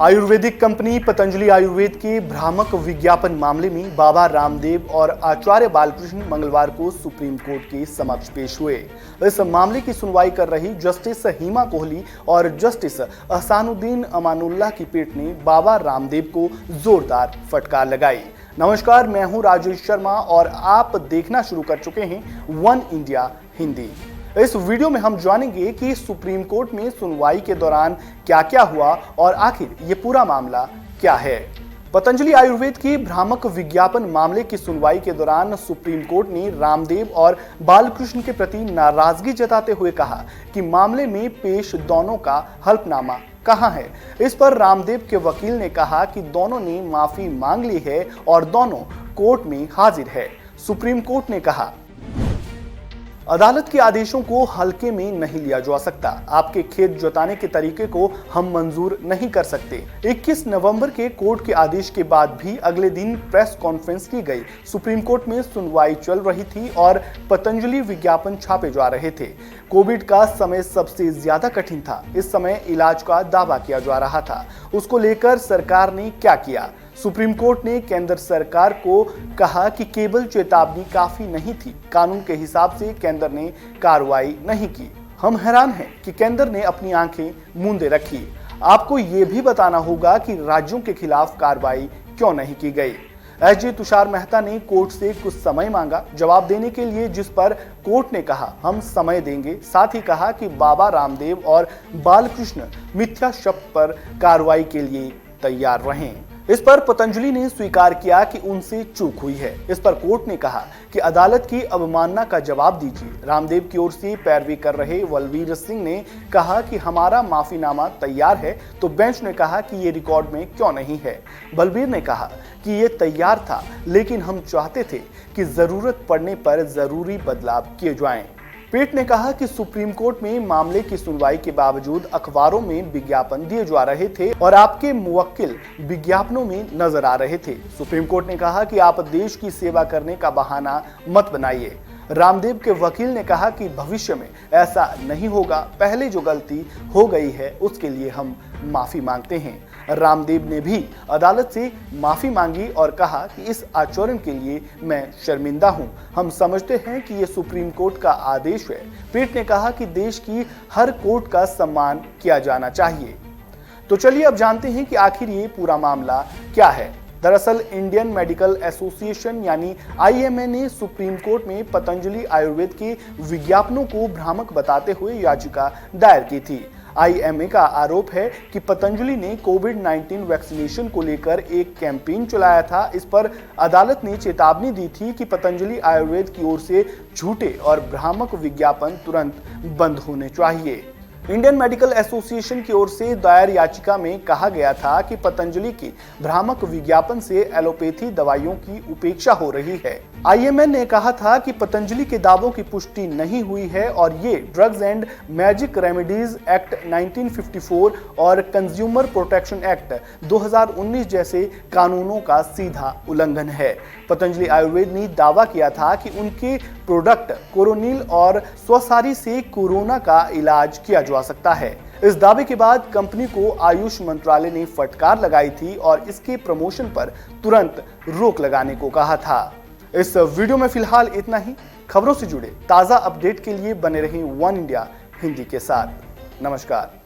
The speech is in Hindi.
आयुर्वेदिक कंपनी पतंजलि आयुर्वेद के भ्रामक विज्ञापन मामले में बाबा रामदेव और आचार्य बालकृष्ण मंगलवार को सुप्रीम कोर्ट के समक्ष पेश हुए। इस मामले की सुनवाई कर रही जस्टिस हिमा कोहली और जस्टिस अहसानुद्दीन अमानुल्लाह की पीठ ने बाबा रामदेव को जोरदार फटकार लगाई। नमस्कार, मैं हूं राजेश शर्मा और आप देखना शुरू कर चुके हैं वन इंडिया हिंदी। इस वीडियो में हम जानेंगे कि सुप्रीम कोर्ट में सुनवाई के दौरान क्या क्या हुआ और आखिर ये पूरा मामला क्या है। पतंजलि आयुर्वेद की भ्रामक विज्ञापन मामले की सुनवाई के दौरान सुप्रीम कोर्ट ने रामदेव और बालकृष्ण के प्रति नाराजगी जताते हुए कहा कि मामले में पेश दोनों का हल्फनामा कहां है। इस पर रामदेव के वकील ने कहा कि दोनों ने माफी मांग ली है और दोनों कोर्ट में हाजिर है। सुप्रीम कोर्ट ने कहा, अदालत के आदेशों को हल्के में नहीं लिया जा सकता। आपके खेत जोताने के तरीके को हम मंजूर नहीं कर सकते। 21 नवंबर के कोर्ट के आदेश के बाद भी अगले दिन प्रेस कॉन्फ्रेंस की गई। सुप्रीम कोर्ट में सुनवाई चल रही थी और पतंजलि विज्ञापन छापे जा रहे थे। कोविड का समय सबसे ज्यादा कठिन था। इस समय इलाज का दावा किया जा रहा था। उसको लेकर सरकार ने क्या किया? सुप्रीम कोर्ट ने केंद्र सरकार को कहा कि केवल चेतावनी काफी नहीं थी। कानून के हिसाब से केंद्र ने कार्रवाई नहीं की। हम हैरान हैं कि केंद्र ने अपनी आंखें मूंदे रखी। आपको ये भी बताना होगा कि राज्यों के खिलाफ कार्रवाई क्यों नहीं की गई। एसजे तुषार मेहता ने कोर्ट से कुछ समय मांगा जवाब देने के लिए, जिस पर कोर्ट ने कहा हम समय देंगे। साथ ही कहा कि बाबा रामदेव और बालकृष्ण मिथ्या शब्द पर कार्रवाई के लिए तैयार रहें। इस पर पतंजलि ने स्वीकार किया कि उनसे चूक हुई है। इस पर कोर्ट ने कहा कि अदालत की अवमानना का जवाब दीजिए। रामदेव की ओर से पैरवी कर रहे बलवीर सिंह ने कहा कि हमारा माफीनामा तैयार है, तो बेंच ने कहा कि ये रिकॉर्ड में क्यों नहीं है। बलवीर ने कहा कि ये तैयार था, लेकिन हम चाहते थे कि जरूरत पड़ने पर जरूरी बदलाव किए जाएं। पीठ ने कहा कि सुप्रीम कोर्ट में मामले की सुनवाई के बावजूद अखबारों में विज्ञापन दिए जा रहे थे और आपके मुवक्किल विज्ञापनों में नजर आ रहे थे। सुप्रीम कोर्ट ने कहा कि आप देश की सेवा करने का बहाना मत बनाइए। रामदेव के वकील ने कहा कि भविष्य में ऐसा नहीं होगा। पहले जो गलती हो गई है उसके लिए हम माफी मांगते हैं। रामदेव ने भी अदालत से माफी मांगी और कहा कि इस आचरण के लिए मैं शर्मिंदा हूं। हम समझते हैं कि ये सुप्रीम कोर्ट का आदेश है। पीठ ने कहा कि देश की हर कोर्ट का सम्मान किया जाना चाहिए। तो चलिए अब जानते हैं कि आखिर ये पूरा मामला क्या है। दरअसल इंडियन मेडिकल एसोसिएशन यानी आईएमए ने सुप्रीम कोर्ट में पतंजलि आयुर्वेद के विज्ञापनों को भ्रामक बताते हुए याचिका दायर की थी। आईएमए का आरोप है कि पतंजलि ने कोविड-19 वैक्सीनेशन को लेकर एक कैंपेन चलाया था। इस पर अदालत ने चेतावनी दी थी कि पतंजलि आयुर्वेद की ओर से झूठे और भ्रामक विज्ञापन तुरंत बंद होने चाहिए। इंडियन मेडिकल एसोसिएशन की ओर से दायर याचिका में कहा गया था कि पतंजलि की भ्रामक विज्ञापन से एलोपैथी दवाइयों की उपेक्षा हो रही है। आईएमए ने कहा था कि पतंजलि के दावों की पुष्टि नहीं हुई है और ये drugs and magic remedies act 1954 और कंज्यूमर प्रोटेक्शन एक्ट 2019 जैसे कानूनों का सीधा उल्लंघन है। पतंजलि आयुर्वेद ने दावा किया था कि उनके प्रोडक्ट कोरोनिल और स्वसारी से कोरोना का इलाज किया जा सकता है। इस दावे के बाद कंपनी को आयुष मंत्रालय ने फटकार लगाई थी और इसके प्रमोशन पर तुरंत रोक लगाने को कहा था। इस वीडियो में फिलहाल इतना ही। खबरों से जुड़े ताजा अपडेट के लिए बने रहें वन इंडिया हिंदी के साथ। नमस्कार।